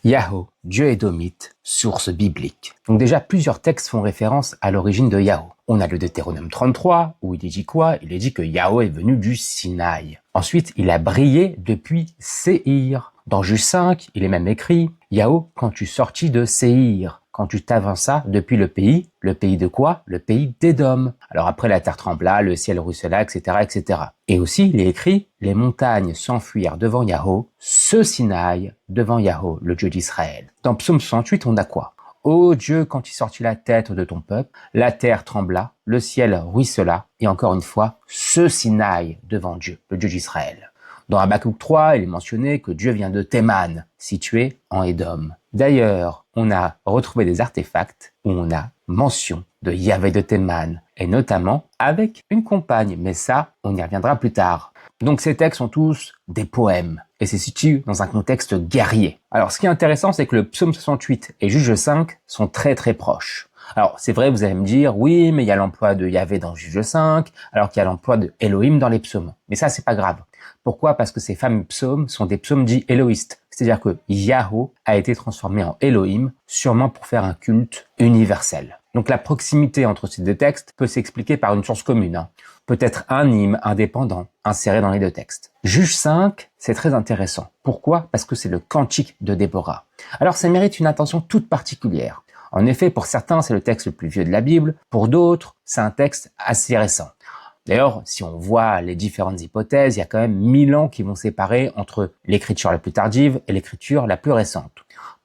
Yahoo, Dieu édomite, source biblique. Donc déjà, plusieurs textes font référence à l'origine de Yahoo. On a le Deutéronome 33, où il est dit quoi? Il est dit que Yahoo est venu du Sinaï. Ensuite, il a brillé depuis Séhir. Dans Juge 5, il est même écrit « Yahoo, quand tu sortis de Séhir », quand tu t'avanças depuis le pays de quoi? Le pays d'Édom. Alors après, la terre trembla, le ciel ruissela, etc., etc. Et aussi, il est écrit « Les montagnes s'enfuirent devant Yahoo, ce Sinaï devant Yahoo, le Dieu d'Israël ». Dans Psaume 68, on a quoi? Ô Dieu, quand tu sortis la tête de ton peuple, la terre trembla, le ciel ruissela, et encore une fois, ce Sinaï devant Dieu, le Dieu d'Israël. Dans Habakkuk 3, il est mentionné que Dieu vient de Théman, situé en Édom. D'ailleurs, on a retrouvé des artefacts où on a mention de Yahvé de Théman, et notamment avec une compagne, mais ça, on y reviendra plus tard. Donc ces textes sont tous des poèmes, et c'est situé dans un contexte guerrier. Alors ce qui est intéressant, c'est que le psaume 68 et Juge 5 sont très très proches. Alors c'est vrai, vous allez me dire, oui, mais il y a l'emploi de Yahvé dans Juge 5, alors qu'il y a l'emploi de Elohim dans les psaumes. Mais ça, c'est pas grave. Pourquoi? Parce que ces fameux psaumes sont des psaumes dits éloïstes. C'est-à-dire que Yahoo a été transformé en Elohim, sûrement pour faire un culte universel. Donc la proximité entre ces deux textes peut s'expliquer par une source commune. Peut-être un hymne indépendant inséré dans les deux textes. Juge 5, c'est très intéressant. Pourquoi? Parce que c'est le cantique de Déborah. Alors ça mérite une attention toute particulière. En effet, pour certains, c'est le texte le plus vieux de la Bible. Pour d'autres, c'est un texte assez récent. D'ailleurs, si on voit les différentes hypothèses, il y a quand même 1000 ans qui vont séparer entre l'écriture la plus tardive et l'écriture la plus récente.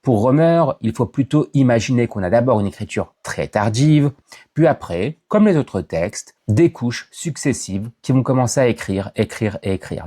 Pour Romer, il faut plutôt imaginer qu'on a d'abord une écriture très tardive, puis après, comme les autres textes, des couches successives qui vont commencer à écrire.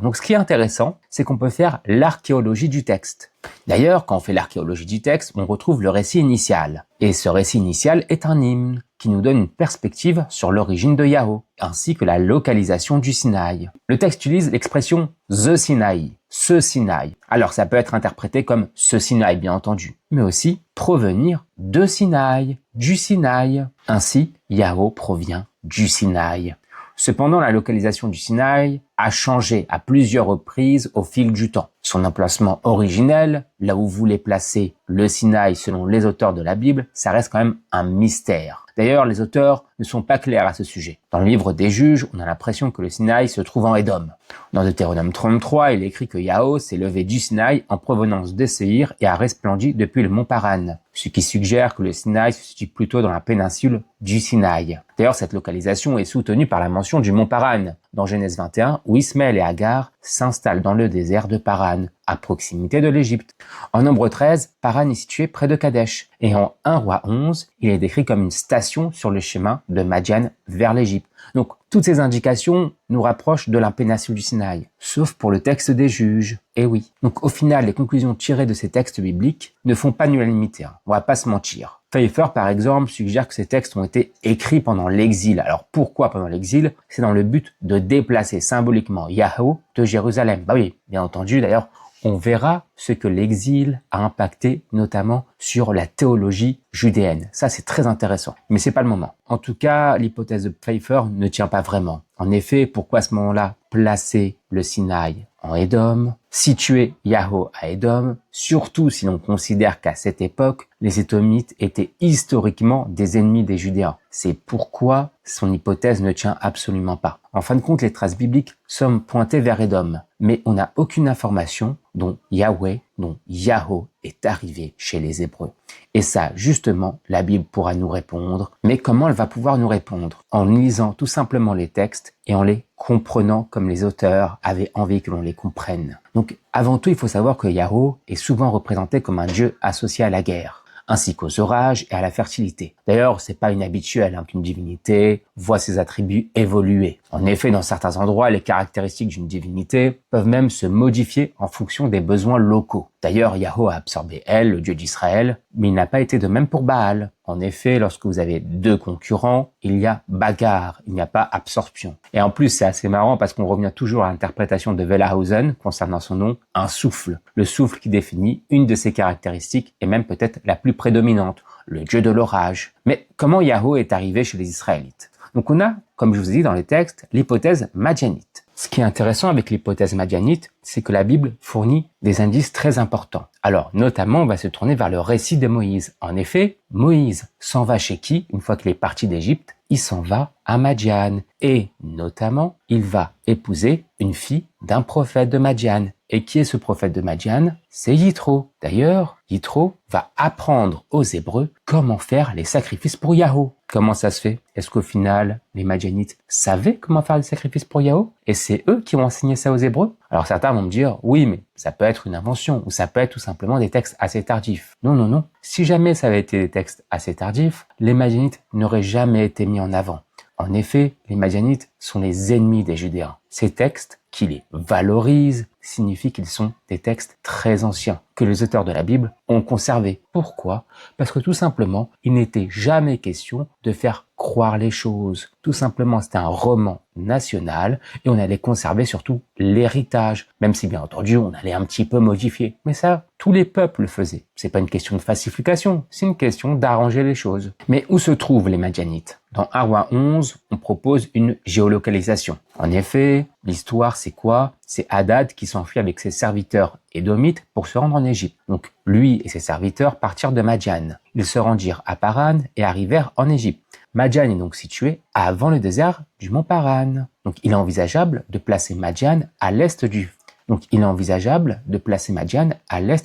Donc ce qui est intéressant, c'est qu'on peut faire l'archéologie du texte. D'ailleurs, quand on fait l'archéologie du texte, on retrouve le récit initial. Et ce récit initial est un hymne qui nous donne une perspective sur l'origine de Yahoo, ainsi que la localisation du Sinaï. Le texte utilise l'expression « the Sinaï », ce Sinaï. Alors ça peut être interprété comme « ce Sinaï » bien entendu, mais aussi provenir de Sinaï, du Sinaï. Ainsi, Yahoo provient du Sinaï. Cependant, la localisation du Sinaï a changé à plusieurs reprises au fil du temps. Son emplacement originel, là où voulait placer le Sinaï selon les auteurs de la Bible, ça reste quand même un mystère. D'ailleurs, les auteurs ne sont pas clairs à ce sujet. Dans le livre des Juges, on a l'impression que le Sinaï se trouve en Édom. Dans Deutéronome 33, il est écrit que Yahoo s'est levé du Sinaï en provenance de Séhir et a resplendi depuis le mont Paran, ce qui suggère que le Sinaï se situe plutôt dans la péninsule du Sinaï. D'ailleurs, cette localisation est soutenue par la mention du mont Paran, dans Genèse 21, où Ismaël et Agar s'installent dans le désert de Paran, à proximité de l'Égypte. En Nombre 13, Paran est situé près de Kadesh, et en 1 Roi 11, il est décrit comme une station sur le chemin de Madian vers l'Égypte. Donc, toutes ces indications nous rapprochent de la péninsule du Sinaï, sauf pour le texte des Juges. Eh oui. Donc, au final, les conclusions tirées de ces textes bibliques ne font pas l'unanimité. On va pas se mentir. Pfeiffer, par exemple, suggère que ces textes ont été écrits pendant l'exil. Alors, pourquoi pendant l'exil? C'est dans le but de déplacer symboliquement Yahoo de Jérusalem. Bah oui, bien entendu, d'ailleurs, on verra ce que l'exil a impacté, notamment sur la théologie judéenne. Ça, c'est très intéressant. Mais c'est pas le moment. En tout cas, l'hypothèse de Pfeiffer ne tient pas vraiment. En effet, pourquoi à ce moment-là placer le Sinaï en Édom, situer Yahoo à Édom, surtout si l'on considère qu'à cette époque, les Édomites étaient historiquement des ennemis des Judéens. C'est pourquoi son hypothèse ne tient absolument pas. En fin de compte, les traces bibliques sont pointées vers Édom, mais on n'a aucune information dont Yahweh, dont Yahoo est arrivé chez les Hébreux. Et ça, justement, la Bible pourra nous répondre. Mais comment elle va pouvoir nous répondre? En lisant tout simplement les textes et en les comprenant comme les auteurs avaient envie que l'on les comprenne. Donc, avant tout, il faut savoir que Yahoo est souvent représenté comme un dieu associé à la guerre, ainsi qu'aux orages et à la fertilité. D'ailleurs, c'est pas inhabituel qu'une divinité voit ses attributs évoluer. En effet, dans certains endroits, les caractéristiques d'une divinité peuvent même se modifier en fonction des besoins locaux. D'ailleurs, Yahoo a absorbé El, le dieu d'Israël, mais il n'a pas été de même pour Baal. En effet, lorsque vous avez deux concurrents, il y a bagarre, il n'y a pas absorption. Et en plus, c'est assez marrant parce qu'on revient toujours à l'interprétation de Wellhausen concernant son nom, un souffle. Le souffle qui définit une de ses caractéristiques et même peut-être la plus prédominante, le dieu de l'orage. Mais comment Yahoo est arrivé chez les Israélites? Donc on a, comme je vous ai dit dans les textes, l'hypothèse madianite. Ce qui est intéressant avec l'hypothèse madianite, c'est que la Bible fournit des indices très importants. Alors, notamment, on va se tourner vers le récit de Moïse. En effet, Moïse s'en va chez qui une fois qu'il est parti d'Égypte? Il s'en va à Madian. Et, notamment, il va épouser une fille d'un prophète de Madian. Et qui est ce prophète de Madian? C'est Yitro. D'ailleurs, Yitro va apprendre aux Hébreux comment faire les sacrifices pour Yahweh. Comment ça se fait? Est-ce qu'au final, les Madianites savaient comment faire les sacrifices pour Yahweh? Et c'est eux qui ont enseigné ça aux Hébreux? Alors certains vont me dire, oui, mais ça peut être une invention, ou ça peut être tout simplement des textes assez tardifs. Non, non, non. Si jamais ça avait été des textes assez tardifs, les Madianites n'auraient jamais été mis en avant. En effet, les Madianites sont les ennemis des Judéens. Ces textes, qui les valorisent, signifient qu'ils sont des textes très anciens, que les auteurs de la Bible ont conservés. Pourquoi? Parce que tout simplement, il n'était jamais question de faire croire les choses. Tout simplement, c'était un roman national et on allait conserver surtout l'héritage, même si bien entendu, on allait un petit peu modifier. Mais ça, tous les peuples le faisaient. C'est pas une question de falsification, c'est une question d'arranger les choses. Mais où se trouvent les Madianites? Dans 1 Roi 11, on propose une géolocalisation. En effet, l'histoire, c'est quoi? C'est Hadad qui s'enfuit avec ses serviteurs édomites pour se rendre en Égypte. Donc, lui et ses serviteurs partirent de Madian. Ils se rendirent à Paran et arrivèrent en Égypte. Madian est donc situé avant le désert du mont Paran. Donc, il est envisageable de placer Madian à l'est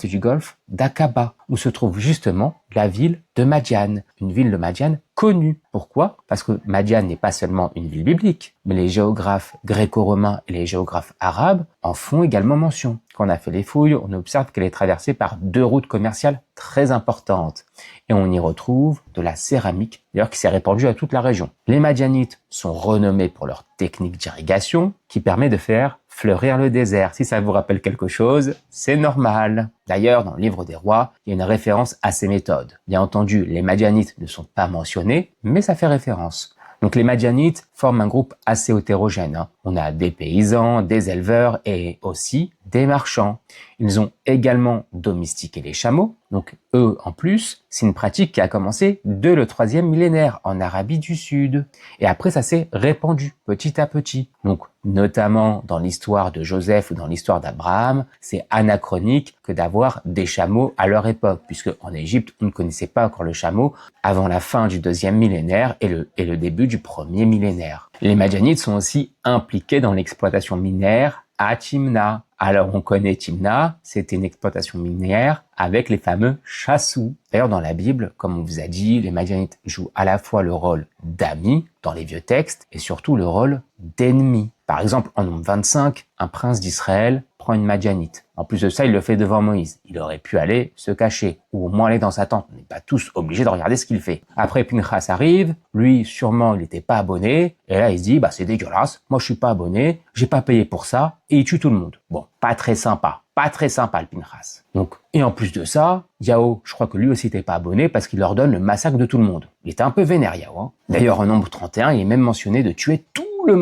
du golfe d'Aqaba, où se trouve justement la ville de Madian, une ville de Madian connue. Pourquoi? Parce que Madian n'est pas seulement une ville biblique, mais les géographes gréco-romains et les géographes arabes en font également mention. Quand on a fait les fouilles, on observe qu'elle est traversée par 2 routes commerciales très importantes. Et on y retrouve de la céramique, d'ailleurs qui s'est répandue à toute la région. Les Madianites sont renommés pour leur technique d'irrigation, qui permet de faire fleurir le désert. Si ça vous rappelle quelque chose, c'est normal. D'ailleurs, dans le livre des rois, il y a une référence à ces méthodes. Bien entendu, les Madianites ne sont pas mentionnés, mais ça fait référence. Donc les Madianites forment un groupe assez hétérogène. On a des paysans, des éleveurs et aussi des marchands. Ils ont également domestiqué les chameaux. Donc eux, en plus, c'est une pratique qui a commencé dès le 3e millénaire en Arabie du Sud. Et après, ça s'est répandu petit à petit. Donc notamment dans l'histoire de Joseph ou dans l'histoire d'Abraham, c'est anachronique que d'avoir des chameaux à leur époque, puisque en Égypte, on ne connaissait pas encore le chameau avant la fin du 2e millénaire et le début du 1er millénaire. Les Madianites sont aussi impliqués dans l'exploitation minière à Timna. Alors on connaît Timna, c'était une exploitation minière avec les fameux chassous. D'ailleurs dans la Bible, comme on vous a dit, les Madianites jouent à la fois le rôle d'amis dans les vieux textes et surtout le rôle d'ennemis. Par exemple, en Nombre 25, un prince d'Israël prend une Madianite. En plus de ça, il le fait devant Moïse. Il aurait pu aller se cacher, ou au moins aller dans sa tente. On n'est pas tous obligés de regarder ce qu'il fait. Après, Pinchas arrive. Lui, sûrement, il n'était pas abonné. Et là, il se dit, c'est dégueulasse. Moi, je suis pas abonné. J'ai pas payé pour ça. Et il tue tout le monde. Bon, pas très sympa. Pas très sympa, le Pinchas. Donc, et en plus de ça, Yahweh, je crois que lui aussi n'était pas abonné parce qu'il ordonne le massacre de tout le monde. Il était un peu vénère, Yahweh. D'ailleurs, en Nombre 31, il est même mentionné de tuer tout le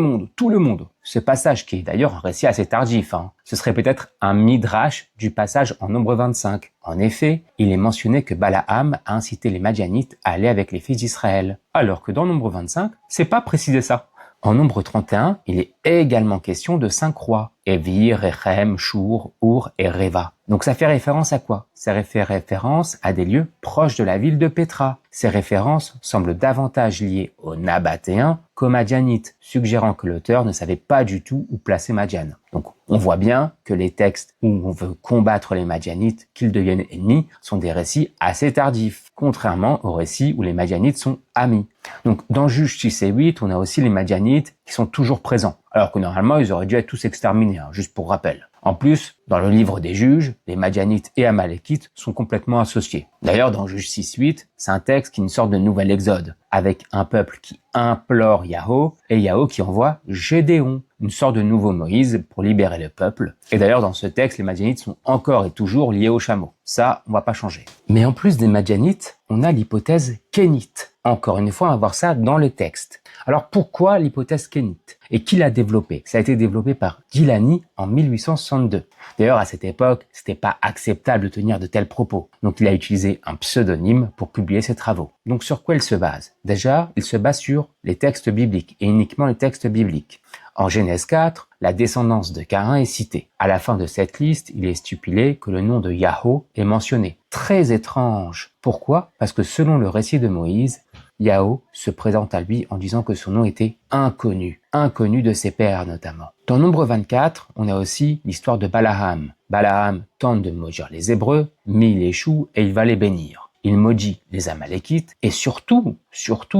monde. Ce passage qui est d'ailleurs un récit assez tardif, ce serait peut-être un midrash du passage en Nombre 25. En effet, il est mentionné que Balaam a incité les Madianites à aller avec les fils d'Israël, alors que dans Nombre 25, c'est pas précisé ça. En Nombre 31, il est également question de 5 rois, Évi, Rechem, Shur, Our et Reva. Donc ça fait référence à quoi? Ça fait référence à des lieux proches de la ville de Pétra. Ces références semblent davantage liées aux Nabatéens qu'aux Madianites, suggérant que l'auteur ne savait pas du tout où placer Madian. Donc on voit bien que les textes où on veut combattre les Madianites, qu'ils deviennent ennemis, sont des récits assez tardifs, contrairement aux récits où les Madianites sont amis. Donc dans Juges 6 et 8, on a aussi les Madianites qui sont toujours présents, alors que normalement ils auraient dû être tous exterminés, juste pour rappel. En plus, dans le livre des Juges, les Madianites et Amalékites sont complètement associés. D'ailleurs, dans Juges 6-8, c'est un texte qui est une sorte de nouvel exode, avec un peuple qui implore Yahweh et Yahweh qui envoie Gédéon, une sorte de nouveau Moïse pour libérer le peuple. Et d'ailleurs, dans ce texte, les Madianites sont encore et toujours liés aux chameaux. Ça, on va pas changer. Mais en plus des Madianites, on a l'hypothèse kénite. Encore une fois, on va voir ça dans le texte. Alors pourquoi l'hypothèse kénite? Et qui l'a développée? Ça a été développé par Gilani en 1862. D'ailleurs, à cette époque, c'était pas acceptable de tenir de tels propos. Donc il a utilisé un pseudonyme pour publier ses travaux. Donc sur quoi il se base? Déjà, il se base sur les textes bibliques et uniquement les textes bibliques. En Genèse 4, la descendance de Caïn est citée. À la fin de cette liste, il est stipulé que le nom de Yahweh est mentionné. Très étrange. Pourquoi? Parce que selon le récit de Moïse, Yahweh se présente à lui en disant que son nom était inconnu de ses pères notamment. Dans Nombre 24, on a aussi l'histoire de Balaam. Balaam tente de maudire les Hébreux, mais il échoue et il va les bénir. Il maudit les Amalekites et surtout,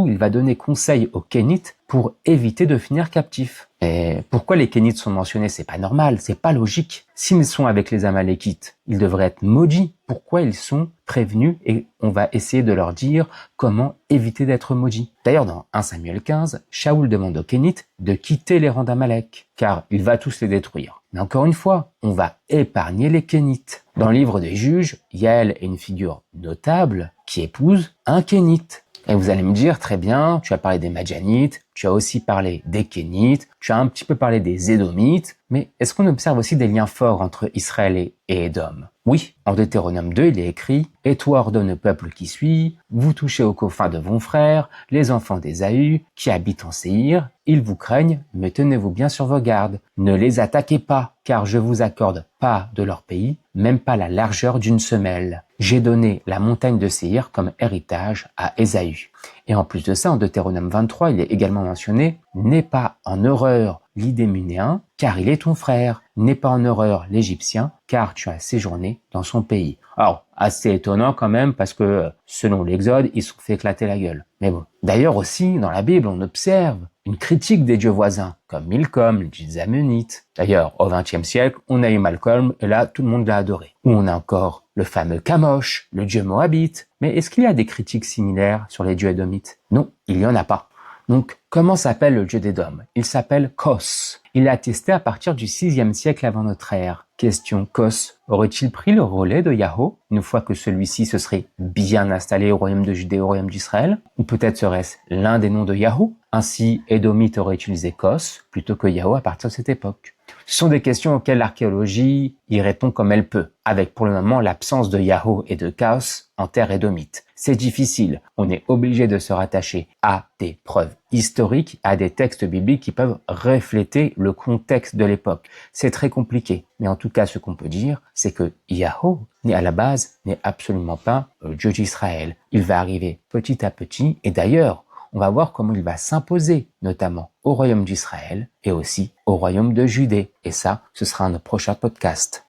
il va donner conseil aux Kénites pour éviter de finir captifs. Et pourquoi les Kénites sont mentionnés? C'est pas normal, c'est pas logique. S'ils sont avec les Amalekites, ils devraient être maudits. Pourquoi ils sont prévenus? Et on va essayer de leur dire comment éviter d'être maudits. D'ailleurs, dans 1 Samuel 15, Shaoul demande aux Kénites de quitter les rangs d'Amalek, car il va tous les détruire. Mais encore une fois, on va épargner les Kénites. Dans le livre des Juges, Yaël est une figure notable qui épouse un Kénite. Et vous allez me dire, très bien, tu as parlé des Madjanites, tu as aussi parlé des Kénites, tu as un petit peu parlé des Édomites, mais est-ce qu'on observe aussi des liens forts entre Israël et Édom? Oui, en Deutéronome 2, il est écrit « Et toi ordonne au peuple qui suit, vous touchez aux coffins de vos frères, les enfants d'Ésaü, qui habitent en Séhir, ils vous craignent, mais tenez-vous bien sur vos gardes. Ne les attaquez pas, car je vous accorde pas de leur pays, même pas la largeur d'une semelle. J'ai donné la montagne de Séhir comme héritage à Ésaü. » Et en plus de ça, en Deutéronome 23, il est également mentionné « N'aie pas en horreur l'Idémunéen, car il est ton frère. N'aie pas en horreur l'Égyptien, car tu as séjourné dans son pays. » Alors, assez étonnant quand même, parce que selon l'Exode, ils se sont fait éclater la gueule. Mais bon. D'ailleurs aussi, dans la Bible, on observe une critique des dieux voisins, comme Milcom, les dieux ammonites. D'ailleurs, au XXe siècle, on a eu Malcolm, et là, tout le monde l'a adoré. Ou on a encore le fameux Kamosh, le dieu moabite. Mais est-ce qu'il y a des critiques similaires sur les dieux édomites? Non, il n'y en a pas. Donc, comment s'appelle le dieu d'Édom? Il s'appelle Kos. Il est attesté à partir du VIe siècle avant notre ère. Question, Kos aurait-il pris le relais de Yahweh une fois que celui-ci se serait bien installé au royaume de Judée, au royaume d'Israël? Ou peut-être serait-ce l'un des noms de Yahweh? Ainsi, Édomite aurait utilisé Kos plutôt que Yahweh à partir de cette époque. Ce sont des questions auxquelles l'archéologie y répond comme elle peut, avec pour le moment l'absence de Yahweh et de chaos en terre édomite. C'est difficile, on est obligé de se rattacher à des preuves historiques, à des textes bibliques qui peuvent refléter le contexte de l'époque. C'est très compliqué, mais en tout cas ce qu'on peut dire, c'est que Yahweh, à la base, n'est absolument pas le Dieu d'Israël. Il va arriver petit à petit, et d'ailleurs, on va voir comment il va s'imposer, notamment au royaume d'Israël et aussi au royaume de Judée. Et ça, ce sera un prochain podcast.